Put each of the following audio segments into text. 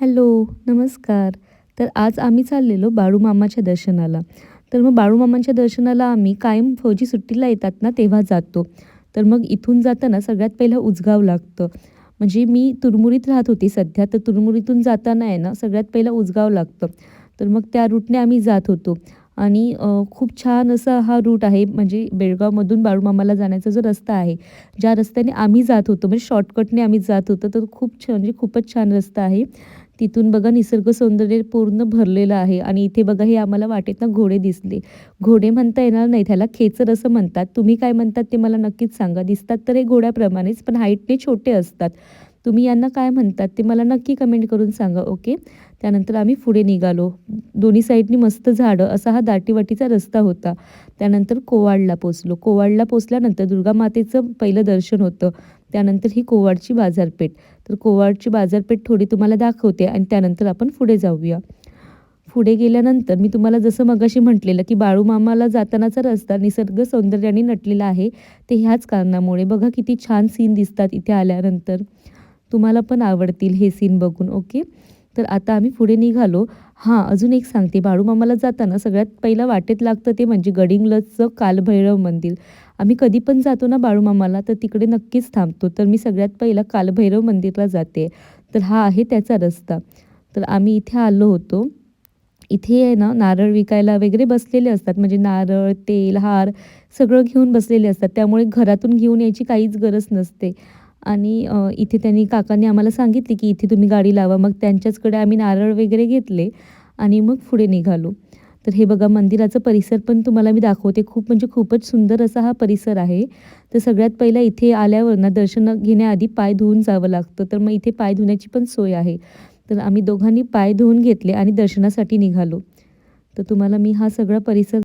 Hello, नमस्कार. तर आज आम्ही चाललेलो बाळूमामाच्या दर्शनाला. तर मग बाळूमामांच्या दर्शनाला आम्ही कायम फौजी सुट्टीला येतात ना, तेव्हा जातो. तर मग इथून जाताना सगळ्यात पहिलं उचगाव लागतं. म्हणजे मी तुरमुरीत राहत होती सध्या, तर तुरमुरीतून जाताना आहे ना, सगळ्यात पहिलं उचगाव लागतं. तर मग त्या रूटने आम्ही जात होतो आणि खूप छान असा हा रूट आहे. म्हणजे बेळगावमधून बाळूमामाला जाण्याचा जो रस्ता आहे, ज्या रस्त्याने आम्ही जात होतो, म्हणजे शॉर्टकटने आम्ही जात होतो, तर खूप छान म्हणजे खूपच छान रस्ता आहे. तिथून बघा निसर्ग सौंदर्य पूर्ण भरलेलं आहे आणि इथे बघा हे आम्हाला वाटेतनं घोडे दिसले. घोडे म्हणता येणार नाही, त्याला खेचर असं म्हणतात. तुम्ही काय म्हणतात ते मला नक्कीच सांगा. दिसतात तर हे घोड्याप्रमाणेच, पण हाईटने छोटे असतात. तुम्ही यांना काय म्हणतात ते मला नक्की कमेंट करून सांगा, ओके. त्यानंतर आम्ही पुढे निघालो. दोन्ही साईडनी मस्त झाडं, असा हा दाटीवाटीचा रस्ता होता. त्यानंतर कोवाडला पोहोचलो. कोवाडला पोहोचल्यानंतर दुर्गामातेचं पहिलं दर्शन होतं. त्यानंतर ही कोवाडची बाजारपेठ. तर कोवाडची बाजारपेठ थोडी तुम्हाला दाखवते आणि त्यानंतर आपण पुढे जाऊया. पुढे गेल्यानंतर मी तुम्हाला जसं मगाशी म्हटलेलं, की बाळूमामाला जातानाचा रस्ता निसर्ग सौंदर्याने नटलेला आहे. ते ह्याच कारणामुळे. बघा किती छान सीन दिसतात इथे आल्यानंतर. तुम्हाला पण आवडतील हे सीन बघून, ओके. तर आता आम्ही पुढे निघालो. हां, अजून एक सांगते, बाळूमामाला जाताना सगळ्यात पहिलं वाटेत लागतं ते म्हणजे गडिंग्लजचं कालभैरव मंदिर. आम्ही कधी पण जातो ना बाळूमामाला, तर तिकडे नक्कीच थांबतो. तर मी सगळ्यात पहिला कालभैरव मंदिरला जाते. तर हा आहे त्याचा रस्ता. तर आम्ही इथे आलो होतो. इथे आहे ना नारळ विकायला वगैरे बसलेले असतात. म्हणजे नारळ, तेल, हार सगळं घेऊन बसलेले असतात. त्यामुळे घरातून घेऊन यायची काहीच गरज नसते. आणि इथे त्यांनी काकांनी आम्हाला सांगितले, की इथे तुम्ही गाडी लावा. मग त्यांच्याचकडे आम्ही नारळ वगैरे घेतले आणि मग पुढे निघालो. तर हे बघा मंदिराचा परिसर पण तुम्हाला मी दाखवते. खूप म्हणजे खूपच सुंदर असा हा परिसर आहे. तर सगळ्यात पहिला इथे आल्यावर ना दर्शन घेण्याआधी पाय धुवून जावं लागतं. तर मग इथे पाय धुण्याची पण सोय आहे. तर आम्ही दोघांनी पाय धुवून घेतले आणि दर्शनासाठी निघालो. तर तुम्हाला मी हा सगळा परिसर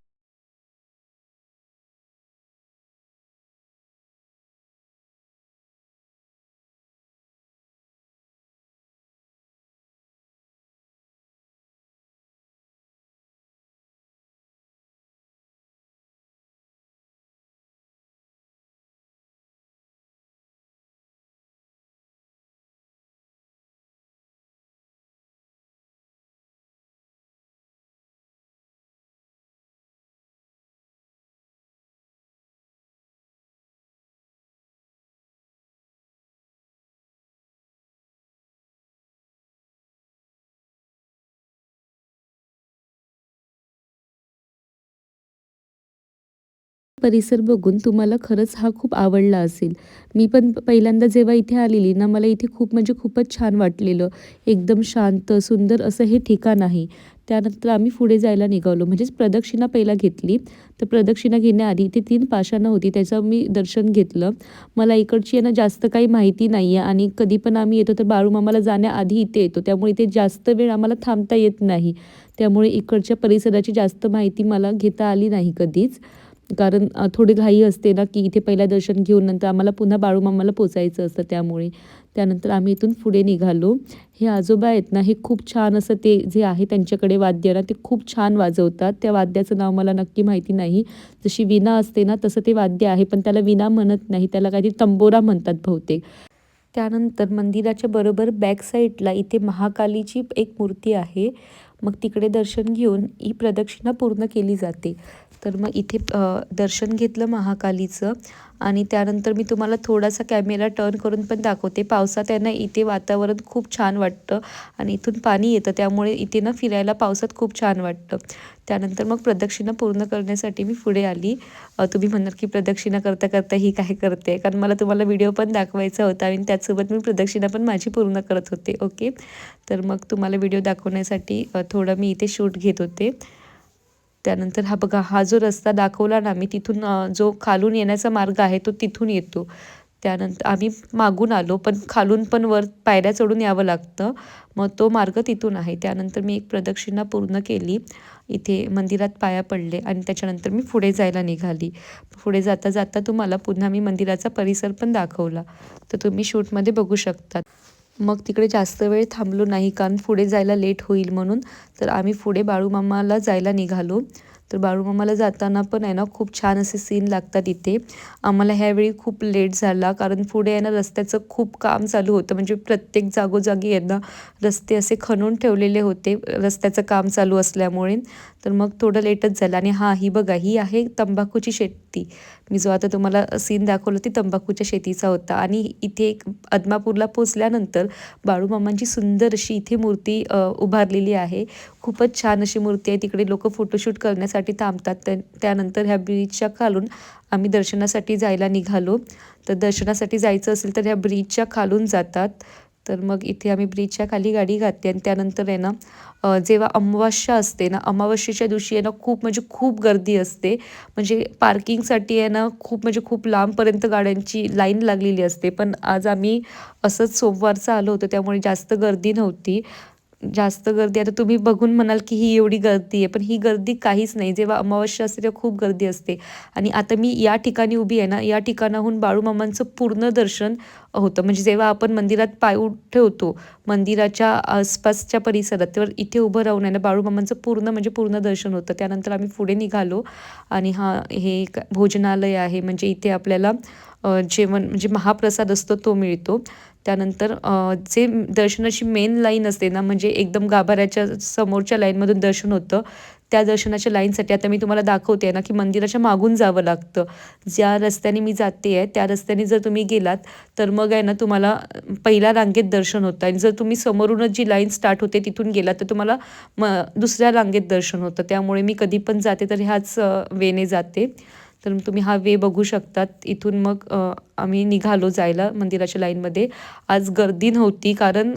परिसर बघून तुम्हाला खरंच हा खूप आवडला असेल. मी पण पहिल्यांदा जेव्हा इथे आलेली ना, मला इथे खूप म्हणजे खूपच छान वाटलेलं. एकदम शांत, सुंदर असं हे ठिकाण आहे. त्यानंतर आम्ही पुढे जायला निघालो. म्हणजेच प्रदक्षिणा पहिला घेतली. तर प्रदक्षिणा घेण्याआधी इथे 3 पाषाणं होती, त्याचं मी दर्शन घेतलं. मला इकडची आहे ना जास्त काही माहिती नाही आहे आणि कधी पण आम्ही येतो तर बाळूमामाला जाण्याआधी इथे येतो. त्यामुळे इथे जास्त वेळ आम्हाला थांबता येत नाही. त्यामुळे इकडच्या परिसराची जास्त माहिती मला घेता आली नाही कधीच. कारण थोडी घाई असते ना, की इथे पहिलं दर्शन घेऊन नंतर आम्हाला पुन्हा बाळूमामाला पोचायचं असतं त्यामुळे. त्यानंतर आम्ही इथून पुढे निघालो. हे आजोबा आहेत ना, हे खूप छान असं ते जे आहे त्यांच्याकडे वाद्य ना, ते खूप छान वाजवतात. त्या वाद्याचं नाव मला नक्की माहिती नाही. जशी वीणा असते ना, तसं ते वाद्य आहे, पण त्याला वीणा म्हणत नाही. त्याला काहीतरी तंबोरा म्हणतात बहुतेक. त्यानंतर मंदिराच्या बरोबर बॅक साईडला इथे महाकालीची एक मूर्ती आहे. मग तिकडे दर्शन घेऊन ही प्रदक्षिणा पूर्ण केली जाते. तर मग इथे दर्शन घेतलं महाकालीचं आणि त्यानंतर मी तुम्हाला थोडासा कॅमेरा टर्न करून पण दाखवते. पावसात आहे ना इथे वातावरण खूप छान वाटतं आणि इथून पाणी येतं, त्यामुळे इथे ना फिरायला पावसात खूप छान वाटतं. त्यानंतर मग प्रदक्षिणा पूर्ण करण्यासाठी मी पुढे आली. तुम्ही म्हणणार की प्रदक्षिणा करता करता ही काय करते, कारण मला तुम्हाला व्हिडिओ पण दाखवायचा होता आणि त्याचसोबत मी प्रदक्षिणा पण माझी पूर्ण करत होते, ओके. तर मग तुम्हाला व्हिडिओ दाखवण्यासाठी थोडं मी इथे शूट घेत होते. त्यानंतर हा बघा, हा जो रस्ता दाखवला ना मी तिथून, जो खालून येण्याचा मार्ग आहे तो तिथून येतो. त्यानंतर आम्ही मागून आलो, पण खालून पण वर पायऱ्या चढून यावं लागतं. मग तो मार्ग तिथून आहे. त्यानंतर मी एक प्रदक्षिणा पूर्ण केली. इथे मंदिरात पाया पडले आणि त्याच्यानंतर मी पुढे जायला निघाली. पुढे जाता जाता तुम्हाला पुन्हा मी मंदिराचा परिसर पण दाखवला. तर तुम्ही शूटमध्ये बघू शकता. मग तिकडे जास्त वेळ थांबलो नाही, कारण पुढे जायला लेट होईल म्हणून. तर आम्ही पुढे बाळूमामाला जायला निघालो. तर बाळूमामाला जाताना पण आहे ना खूप छान असे सीन लागतात इथे. आम्हाला ह्यावेळी खूप लेट झाला कारण पुढे आहे ना रस्त्याचं खूप काम चालू होतं. म्हणजे प्रत्येक जागोजागी आहे ना रस्ते असे खणून ठेवलेले होते रस्त्याचं काम चालू असल्यामुळे. तर मग थोडं लेटच झालं. आणि हां, ही बघा ही आहे तंबाखूची शेती. मी जो आता तुम्हाला सीन दाखवला ती तंबाखूच्या शेतीचा होता. आणि इथे एक आदमापूरला पोचल्यानंतर बाळूमामांची सुंदर अशी इथे मूर्ती उभारलेली आहे. खूपच छान अशी मूर्ती आहे. तिकडे लोकं फोटोशूट करण्यासाठी थांबतात. त्यानंतर ह्या ब्रिजच्या खालून आम्ही दर्शनासाठी जायला निघालो. तर दर्शनासाठी जायचं असेल तर ह्या ब्रिजच्या खालून जातात. तर मग इथे आम्ही ब्रिजच्या खाली गाडी घातली आणि त्यानंतर आहे ना जेव्हा अमावास्या असते ना, अमावास्येच्या दिवशी आहे ना खूप म्हणजे खूप गर्दी असते. म्हणजे पार्किंगसाठी आहे ना खूप म्हणजे खूप लांबपर्यंत गाड्यांची लाईन लागलेली असते. पण आज आम्ही असंच सोमवारचं आलो होतो त्यामुळे जास्त गर्दी नव्हती. जास्त गर्दी आता तुम्ही बघून म्हणाल, की ही एवढी गर्दी आहे. पण ही गर्दी काहीच नाही. जेव्हा अमावास्या असते तेव्हा खूप गर्दी असते. आणि आता मी या ठिकाणी उभी आहे ना, या ठिकाणाहून बाळूमामांचं पूर्ण दर्शन होतं. म्हणजे जेव्हा आपण मंदिरात पाय ठेवतो, मंदिराच्या आसपासच्या परिसरात, तर इथे उभं राहून आहे ना बाळूमामांचं पूर्ण म्हणजे पूर्ण दर्शन होतं. त्यानंतर आम्ही पुढे निघालो आणि हे एक भोजनालय आहे. म्हणजे इथे आपल्याला जेवण म्हणजे महाप्रसाद असतो तो मिळतो. त्यानंतर जे दर्शनाची मेन लाईन असते ना, म्हणजे एकदम गाभाऱ्याच्या समोरच्या लाईनमधून दर्शन होतं. त्या दर्शनाच्या लाईनसाठी आता मी तुम्हाला दाखवते ना, की मंदिराच्या मागून जावं लागतं. ज्या रस्त्याने मी जाते आहे, त्या रस्त्याने जर तुम्ही गेलात, तर मग आहे ना तुम्हाला पहिल्या रांगेत दर्शन होतं. आणि जर तुम्ही समोरूनच जी लाईन स्टार्ट होते तिथून गेलात, तर तुम्हाला दुसऱ्या रांगेत दर्शन होतं. त्यामुळे मी कधी पण जाते तर ह्याच वेने जाते. तर तुम्ही हा वे बघू शकतात. इथून मग आम्ही निघालो जायला मंदिराच्या लाईनमध्ये. आज गर्दी नव्हती कारण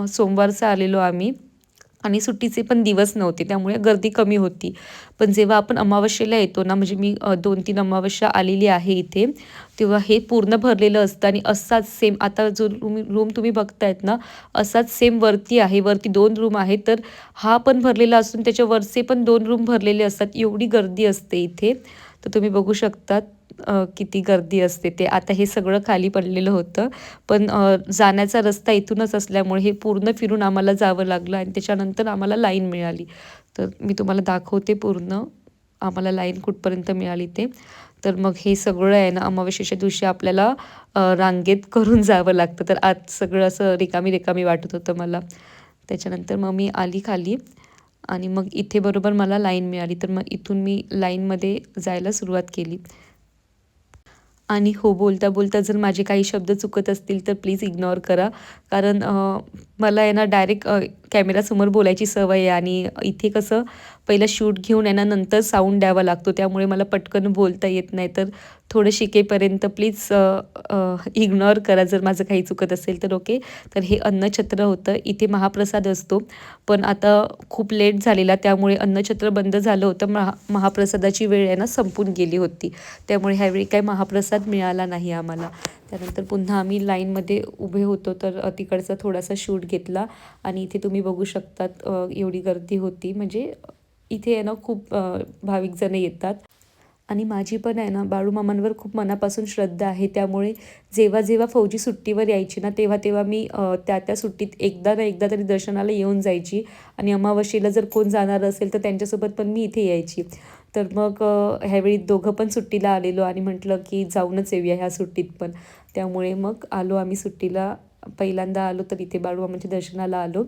सोमवारचं आलेलो आम्ही आणि सुट्टीचे पण दिवस नव्हते त्यामुळे गर्दी कमी होती. पण जेव्हा आपण अमावास्येला येतो ना, म्हणजे मी 2-3 अमावास्या आलेली आहे इथे, तेव्हा हे पूर्ण भरलेलं असतं. आणि असाच सेम आता जो रूम तुम्ही बघतायत ना, असाच सेम वरती आहे. वरती 2 रूम आहेत. तर हा पण भरलेला असून त्याच्या वरचे पण 2 रूम भरलेले असतात. एवढी गर्दी असते इथे. तर तुम्ही बघू शकतात किती गर्दी असते ते. आता हे सगळं खाली पडलेलं होतं. पण जाण्याचा रस्ता इथूनच असल्यामुळे हे पूर्ण फिरून आम्हाला जावं लागलं आणि त्याच्यानंतर आम्हाला लाईन मिळाली. तर मी तुम्हाला दाखवते पूर्ण आम्हाला लाईन कुठपर्यंत मिळाली ते. तर मग हे सगळं आहे ना अमावास्येच्या दिवशी आपल्याला रांगेत करून जावं लागतं. तर आज सगळं असं रिकामी वाटत होतं मला. त्याच्यानंतर मग मी आली खाली आणि मग इथे बरोबर मला लाईन मिळाली. तर मग इथून मी लाईनमध्ये जायला सुरुवात केली. आणि हो, बोलता-बोलता जर माझे काही शब्द चुकत असतील तर प्लीज इग्नोर करा. कारण मला आहे ना डायरेक्ट कॅमेरासमोर बोलायची सवय आहे आणि इथे कसं पहिलं शूट घेऊन आहे ना नंतर साऊंड द्यावा लागतो. त्यामुळे मला पटकन बोलता येत नाही. तर थोडं शिकेपर्यंत प्लीज इग्नोर करा जर माझं काही चुकत असेल तर ओके. तर हे अन्नछत्र होतं. इथे महाप्रसाद असतो. पण आता खूप लेट झालेला त्यामुळे अन्नछत्र बंद झालं होतं. महाप्रसादाची वेळ आहे ना संपून गेली होती. त्यामुळे ह्यावेळी काही महाप्रसाद मिळाला नाही आम्हाला. त्यानंतर पुन्हा आम्ही लाईनमध्ये उभे होतो तर तिकडचा थोडासा शूट घेतला आणि इथे तुम्ही बघू शकतात एवढी गर्दी होती. म्हणजे इथे आहे ना खूप भाविक जण येतात. आणि माझी पण आहे ना बाळूमामांवर खूप मनापासून श्रद्धा आहे. त्यामुळे जेव्हा फौजी सुट्टीवर यायची ना तेव्हा मी त्या सुट्टीत एकदा ना एकदा तरी दर्शनाला येऊन जायची. आणि अमावास्येला जर कोण जाणार असेल तर त्यांच्यासोबत पण मी इथे यायची. तर मग ह्यावेळी दोघं पण सुट्टीला आलेलो आणि म्हटलं की जाऊनच येऊया ह्या सुट्टीत पण. त्यामुळे मग आलो आम्ही सुट्टीला. पहिल्यांदा आलो तर इथे बाळूमामाच्या दर्शनाला आलो.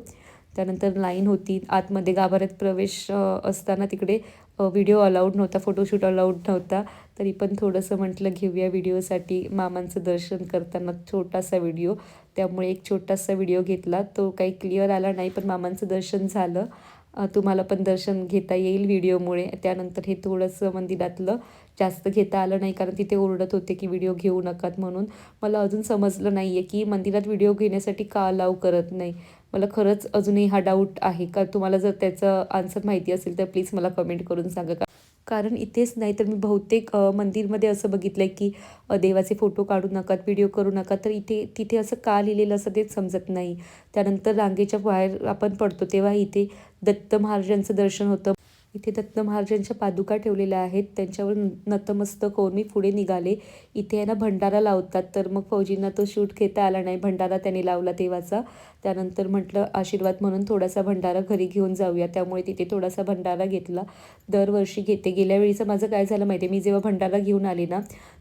त्यानंतर लाईन होती. आतमध्ये गाभाऱ्यात प्रवेश असताना तिकडे व्हिडिओ अलाउड नव्हता, फोटोशूट अलाउड नव्हता. तरी पण थोडंसं म्हटलं घेऊया व्हिडिओसाठी मामांचं दर्शन करताना छोटासा व्हिडिओ. त्यामुळे एक छोटासा व्हिडिओ घेतला. तो काही क्लिअर आला नाही पण मामांचं दर्शन झालं. तुम्हाला पण दर्शन घेता येईल व्हिडिओमुळे. त्यानंतर हे थोडंसं मंदिरातलं जास्त घेता आलं नाही कारण तिथे ओरडत होते की व्हिडिओ घेऊ नकात म्हणून. मला अजून समजलं नाही आहे की मंदिरात व्हिडिओ घेण्यासाठी का अलाव करत नाही. मला खरंच अजूनही हा डाऊट आहे. का तुम्हाला जर त्याचं आन्सर माहिती असेल तर प्लीज मला कमेंट करून सांगा. कारण इथेच नाही तर मी बहुतेक मंदिरमध्ये असं बघितलं आहे की देवाचे फोटो काढू नका, व्हिडिओ करू नका. तर तिथे असं का लिहिलेलं असं तेच समजत नाही. त्यानंतर रांगेच्या बाहेर आपण पडतो तेव्हा इथे दत्त महाराजांचं दर्शन होतं. इथे दत्त महाराजांच्या पादुका ठेवलेल्या आहेत, त्यांच्यावर नतमस्तक होऊन मी पुढे निघाले. इथे आहे ना भंडारा लावतात, तर मग फौजींना तो शूट घेता आला नाही. भंडारा त्याने लावला तेव्हाचा. त्यानंतर म्हटलं आशीर्वाद म्हणून थोडासा भंडारा घरी घेऊन जाऊया, त्यामुळे तिथे थोडासा भंडारा घेतला. दरवर्षी घेते. गेल्या वेळीचं माझं काय झालं माहिती आहे, मी जेव्हा भंडारा घेऊन आले ना,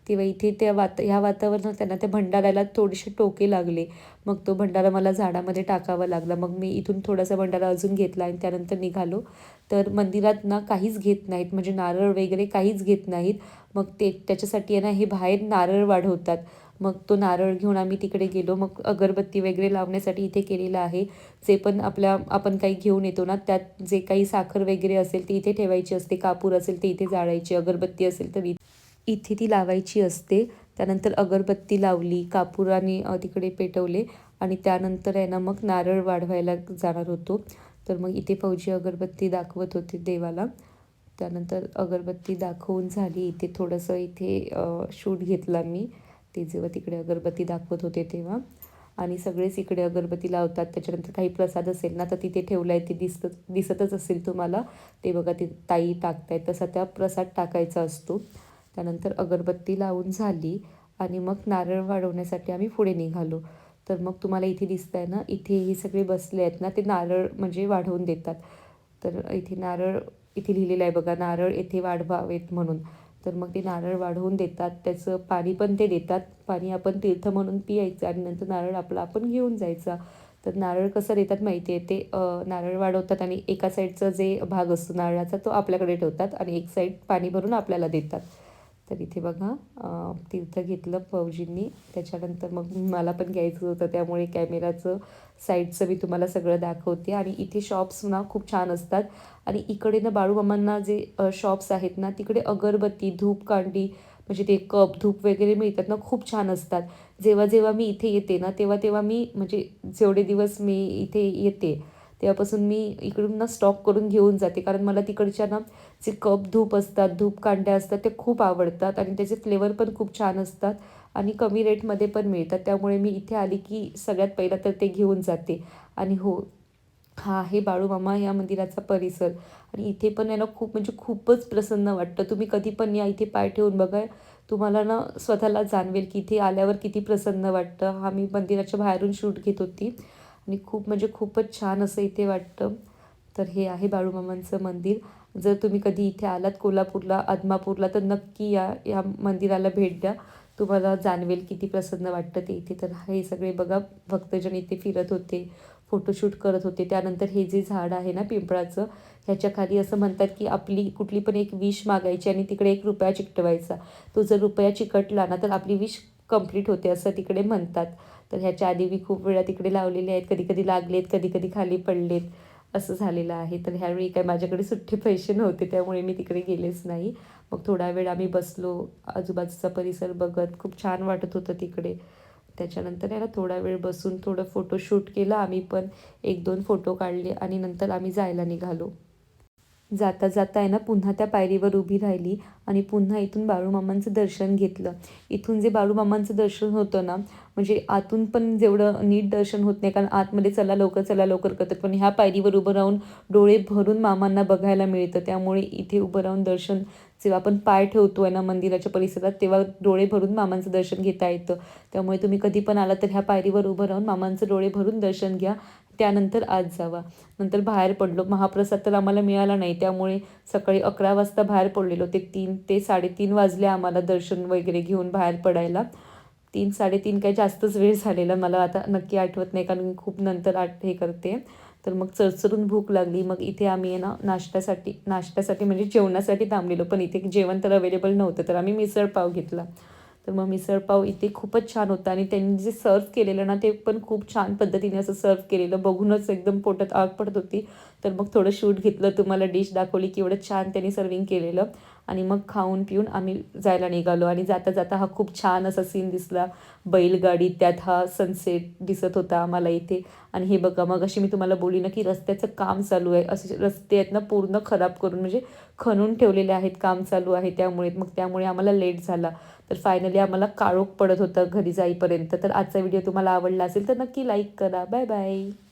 तेव्हा इथे त्या ह्या वातावरणात त्यांना त्या भंडाऱ्याला थोडेसे टोके लागले. मग तो भंडारा मला झाडामध्ये टाकावा लागला. मग मी इथून थोडासा भंडारा अजून घेतला आणि त्यानंतर निघालो. तर मंदिरात ना काहीच घेत नाहीत, म्हणजे नारळ वगैरे काहीच घेत नाहीत. मग त्याच्यासाठी आहे ना हे बाहेर नारळ वाढवतात. मग तो नारळ घेऊन आम्ही तिकडे गेलो. मग अगरबत्ती वगैरे लावण्यासाठी इथे केलेलं आहे. जे पण आपण काही घेऊन येतो ना, त्यात जे काही साखर वगैरे असेल ती इथे ठेवायची असते. कापूर असेल ते इथे जाळायची. अगरबत्ती असेल तर इथे ती लावायची असते. त्यानंतर अगरबत्ती लावली, कापुराने तिकडे पेटवले आणि त्यानंतर आहे ना मग नारळ वाढवायला जाणार होतो. तर मग इथे फौजी अगरबत्ती दाखवत होते देवाला. त्यानंतर अगरबत्ती दाखवून झाली. इथे थोडंसं शूट घेतला मी. ते जेव्हा तिकडे अगरबत्ती दाखवत होते तेव्हा. आणि सगळेच इकडे अगरबत्ती लावतात. त्याच्यानंतर काही प्रसाद असेल ना तर तिथे ठेवला आहे, ते दिसतच असेल तुम्हाला. ते बघा ते ताई टाकतायत, तसा त्या प्रसाद टाकायचा असतो. त्यानंतर अगरबत्ती लावून झाली आणि मग नारळ वाढवण्यासाठी आम्ही पुढे निघालो. तर मग तुम्हाला इथे दिसतंय ना, इथे हे सगळे बसले आहेत ना, ते नारळ म्हणजे वाढवून देतात. तर इथे लिहिलेलं आहे बघा, नारळ येथे वाढवावेत म्हणून. तर मग ते नारळ वाढवून देतात. त्याचं पाणी पण ते देतात. पाणी आपण तीर्थ म्हणून पियायचं आणि नंतर नारळ आपला आपण घेऊन जायचा. तर नारळ कसं देतात माहिती आहे, ते नारळ वाढवतात आणि एका साईडचा जे भाग असतो नारळाचा तो आपल्याकडे ठेवतात आणि एक साईड पाणी भरून आपल्याला देतात. तर इथे बघा तीर्थ घेतलं फौजींनी. त्याच्यानंतर मग मला पण घ्यायचं होतं, त्यामुळे कॅमेराचं साईडचं मी तुम्हाला सगळं दाखवते. आणि इथे शॉप्स ना खूप छान असतात. आणि इकडे ना बाळूमामांना जे शॉप्स आहेत ना, तिकडे अगरबत्ती, धूपकांडी म्हणजे ते कप, धूप वगैरे मिळतात ना, खूप छान असतात. जेव्हा जेव्हा मी इथे येते ना, तेव्हा तेव्हा मी म्हणजे जेवढे दिवस मी इथे येते तेव्हापासून मी इकडून ना स्टॉक करून घेऊन जाते. कारण मला तिकडच्या ना जे कप धूप असतात, धूपकांड्या असतात, ते खूप आवडतात आणि त्याचे फ्लेवर पण खूप छान असतात आणि कमी रेटमध्ये पण मिळतात. त्यामुळे मी इथे आली की सगळ्यात पहिला तर ते घेऊन जाते. आणि हो, हा आहे बाळूमामा या मंदिराचा परिसर. आणि इथे पण आहे ना खूप म्हणजे खूपच प्रसन्न वाटतं. तुम्ही कधी पण या, इथे पाय ठेवून बघा. तुम्हाला ना स्वतःला जाणवेल की इथे आल्यावर किती प्रसन्न वाटतं. हा मी मंदिराच्या बाहेरून शूट घेत होती आणि खूप म्हणजे खूपच छान असं इथे वाटतं. तर हे आहे बाळूमामांचं मंदिर. जर तुम्ही कधी इथे आलात कोल्हापूरला, आदमापूरला, तर नक्की या मंदिराला भेट द्या. तुम्हाला जाणवेल किती प्रसन्न वाटतं ते इथे. तर हे सगळे बघा भक्तजन इथे फिरत होते, फोटोशूट करत होते. त्यानंतर हे जे झाड आहे ना पिंपळाचं, ह्याच्या खाली असं म्हणतात की आपली कुठली पण एक विश मागायची आणि तिकडे ₹1 चिकटवायचा. तो जर रुपया चिकटला ना तर आपली विश कंप्लीट होते असं तिकडे म्हणतात. तर ह्याच्या आधी मी खूप वेळा तिकडे लावलेले आहेत. कधी-कधी लागलेत, कधी-कधी खाली पडलेत, असं झालेलं आहे. तर ह्यावेळी काय माझ्याकडे सुट्टे पैसे नव्हते, त्यामुळे मी तिकडे गेलेच नाही. मग थोडा वेळ आम्ही बसलो, आजूबाजूचा परिसर बघत. खूप छान वाटत होतं तिकडे. त्याच्यानंतर आहे ना थोडा वेळ बसून थोडं फोटोशूट केलं आम्ही पण. 1-2 फोटो काढले आणि नंतर आम्ही जायला निघालो. जाता जाता आहे ना पुन्हा त्या पायरीवर उभी राहिली आणि पुन्हा इथून बाळूमामांचं दर्शन घेतलं. इथून जे बाळूमामांचं दर्शन होतं ना, म्हणजे आतून पण जेवढं नीट दर्शन होत नाही, कारण आतमध्ये चला लवकर करतात. पण ह्या पायरीवर उभं राहून डोळे भरून मामांना बघायला मिळतं. त्यामुळे इथे उभं राहून दर्शन, जेव्हा आपण पाय ठेवतो आहे ना मंदिराच्या परिसरात, तेव्हा डोळे भरून मामांचं दर्शन घेता येतं. त्यामुळे तुम्ही कधी पण आलात तर ह्या पायरीवर उभं राहून मामांचं डोळे भरून दर्शन घ्या. त्यानंतर आत जावा. नंतर बाहेर पडलो. महाप्रसाद तर आम्हाला मिळाला नाही, त्यामुळे सकाळी 11 वाजता बाहेर पडलेलो. ते 3 ते 3:30 वाजले आम्हाला दर्शन वगैरे घेऊन बाहेर पडायला. 3-3:30 काही जास्तच वेळ झालेला. मला आता नक्की आठवत नाही, कारण मी खूप नंतर हे करते. तर मग चरचरून भूक लागली. मग इथे आम्ही आहे ना नाश्त्यासाठी म्हणजे जेवणासाठी थांबलेलो. पण इथे जेवण तर अवेलेबल नव्हतं, तर आम्ही मिसळपाव घेतला. तर मग मिसळपाव इथे खूपच छान होता आणि त्यांनी जे सर्व्ह केलेलं ना, ते पण खूप छान पद्धतीने असं सर्व्ह केलेलं. बघूनच एकदम पोटात आग पडत होती. तर मग थोडं शूट घेतलं, तुम्हाला डिश दाखवली की एवढं छान त्यांनी सर्विंग केलेलं. आणि मग खाऊन पिऊन आम्ही जायला निघालो. आणि जाता जाता हा खूप छान असा सीन दिसला. बैलगाडी, त्यात हा सनसेट दिसत होता आम्हाला इथे. आणि हे बघा, मग अशी मी तुम्हाला बोलली ना की रस्त्याचं काम चालू आहे. असे रस्ते आहेत ना पूर्ण खराब करून, म्हणजे खणून ठेवलेले आहेत, काम चालू आहे त्यामुळे आम्हाला लेट झाला. तर फायनली आम्हाला काळोख पडत होता घरी जाईपर्यंत. तर आजचा व्हिडिओ तुम्हाला आवडला असेल तर नक्की लाईक करा. Bye bye.